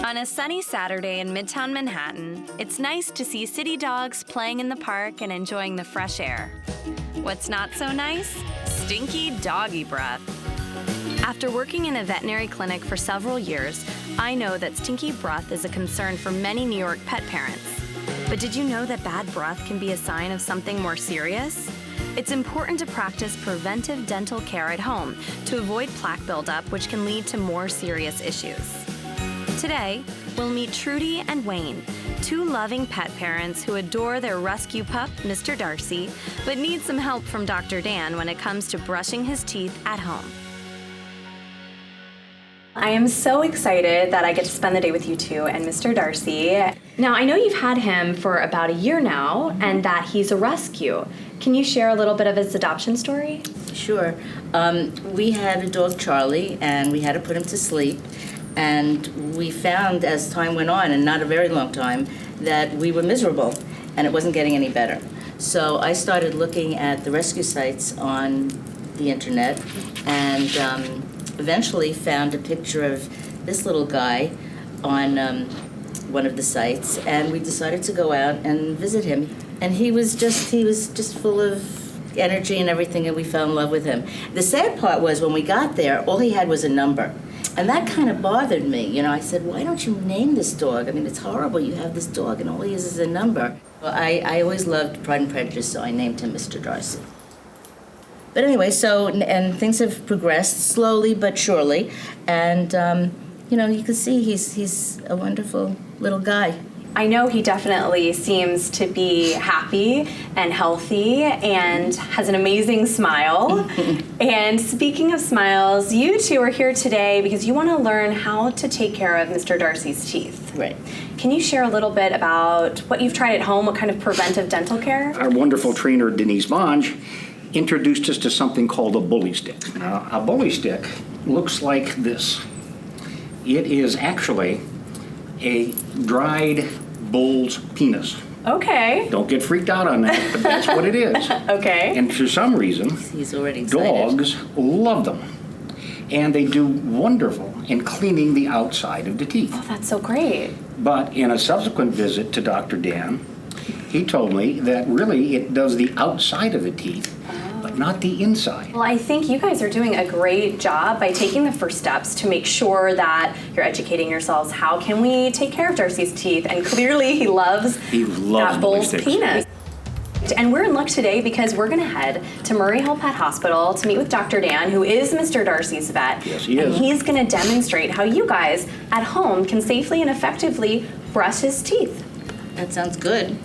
On a sunny Saturday in Midtown Manhattan, it's nice to see city dogs playing in the park and enjoying the fresh air. What's not so nice? Stinky doggy breath. After working in a veterinary clinic for several years, I know that stinky breath is a concern for many New York pet parents. But did you know that bad breath can be a sign of something more serious? It's important to practice preventive dental care at home to avoid plaque buildup, which can lead to more serious issues. Today, we'll meet Trudy and Wayne, two loving pet parents who adore their rescue pup, Mr. Darcy, but need some help from Dr. Dan when it comes to brushing his teeth at home. I am so excited that I get to spend the day with you two and Mr. Darcy. Now, I know you've had him for about a year now and that he's a rescue. Can you share a little bit of his adoption story? Sure. We had a dog, Charlie, and we had to put him to sleep. And we found, as time went on, and not a very long time, that we were miserable and it wasn't getting any better. So I started looking at the rescue sites on the internet and eventually found a picture of this little guy on one of the sites, and we decided to go out and visit him. And he was just full of energy and everything, and we fell in love with him. The sad part was when we got there, all he had was a number. And that kind of bothered me. You know, I said, why don't you name this dog? I mean, it's horrible. You have this dog and all he is a number. Well, I always loved Pride and Prejudice, so I named him Mr. Darcy. But anyway, and things have progressed slowly but surely. And, you know, you can see he's a wonderful little guy. I know he definitely seems to be happy and healthy and has an amazing smile. And speaking of smiles, you two are here today because you want to learn how to take care of Mr. Darcy's teeth. Right. Can you share a little bit about what you've tried at home, what kind of preventive dental care? Our wonderful trainer, Denise Monge, introduced us to something called a bully stick. Now, a bully stick looks like this. It is actually a dried bull's penis. Okay. Don't get freaked out on that, but that's what it is. Okay. And for some reason, He's already excited. dogs love them. And they do wonderful in cleaning the outside of the teeth. Oh, that's so great. But in a subsequent visit to Dr. Dan, he told me that really it does the outside of the teeth, but not the inside. Well, I think you guys are doing a great job by taking the first steps to make sure that you're educating yourselves. How can we take care of Darcy's teeth? And clearly he loves that bull's penis. And we're in luck today because we're going to head to Murray Hill Pet Hospital to meet with Dr. Dan, who is Mr. Darcy's vet. Yes, he is. And he's going to demonstrate how you guys at home can safely and effectively brush his teeth. That sounds good.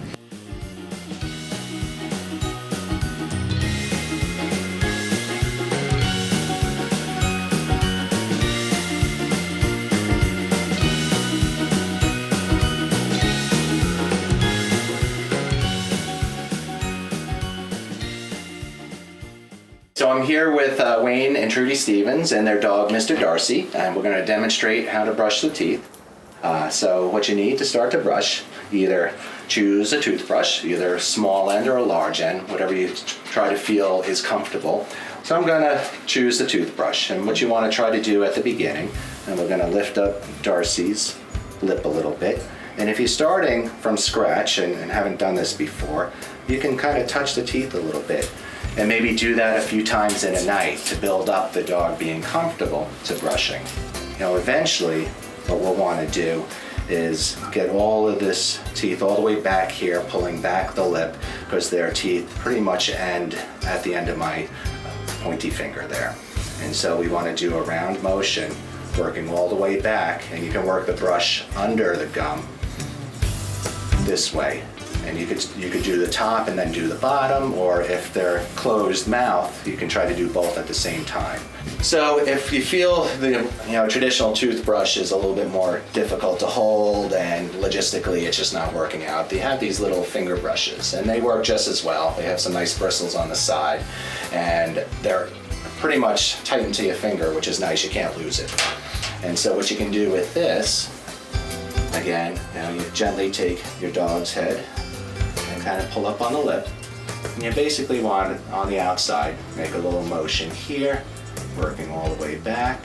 So I'm here with Wayne and Trudy Stevens and their dog, Mr. Darcy, and we're going to demonstrate how to brush the teeth. So what you need to start to brush, either choose a toothbrush, either a small end or a large end, whatever you try to feel is comfortable. So I'm going to choose the toothbrush, and what you want to try to do at the beginning, and we're going to lift up Darcy's lip a little bit. And if you're starting from scratch and haven't done this before, you can kind of touch the teeth a little bit. And maybe do that a few times in a night to build up the dog being comfortable to brushing. You know, eventually what we'll want to do is get all of this teeth all the way back here, pulling back the lip, because their teeth pretty much end at the end of my pointy finger there. And so we want to do a round motion, working all the way back, and you can work the brush under the gum this way. And you could do the top and then do the bottom, or if they're closed mouth, you can try to do both at the same time. So if you feel the traditional toothbrush is a little bit more difficult to hold and logistically it's just not working out, they have these little finger brushes and they work just as well. They have some nice bristles on the side and they're pretty much tightened to your finger, which is nice, you can't lose it. And so what you can do with this, again, you gently take your dog's head and kind of pull up on the lip. And you basically want it on the outside, make a little motion here, working all the way back,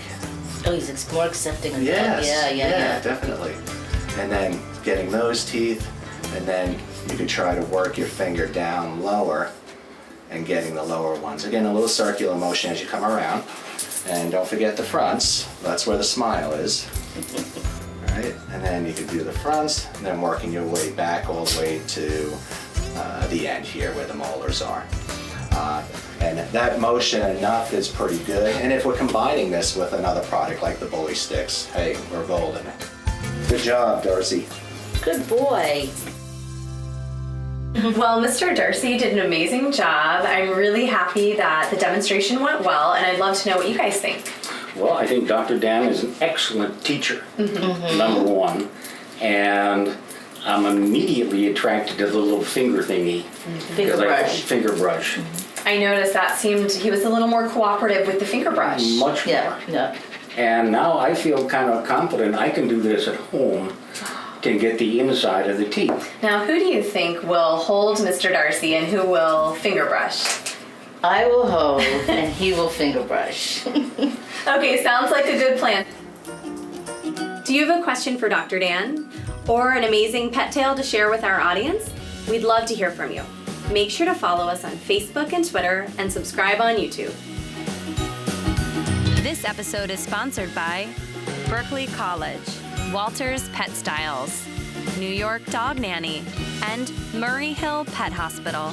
Oh, he's more accepting of Yes. that. Yeah. Definitely. And then getting those teeth, and then you could try to work your finger down lower and getting the lower ones. Again, a little circular motion as you come around. And don't forget the fronts. That's where the smile is. All right, and then you can do the fronts, and then working your way back all the way to the end here where the molars are. And that motion enough is pretty good. And if we're combining this with another product like the bully sticks, hey, we're golden. Good job, Darcy. Good boy. Well, Mr. Darcy did an amazing job. I'm really happy that the demonstration went well, and I'd love to know what you guys think. Well, I think Dr. Dan is an excellent teacher, number one. And I'm immediately attracted to the little finger thingy. Finger brush. Finger brush. I noticed that he was a little more cooperative with the finger brush. Much more. Yeah. And now I feel kind of confident I can do this at home to get the inside of the teeth. Now, who do you think will hold Mr. Darcy and who will finger brush? I will hold and he will finger brush. Okay, sounds like a good plan. Do you have a question for Dr. Dan? Or an amazing pet tale to share with our audience? We'd love to hear from you. Make sure to follow us on Facebook and Twitter and subscribe on YouTube. This episode is sponsored by Berkeley College, Walters Pet Styles, New York Dog Nanny, and Murray Hill Pet Hospital.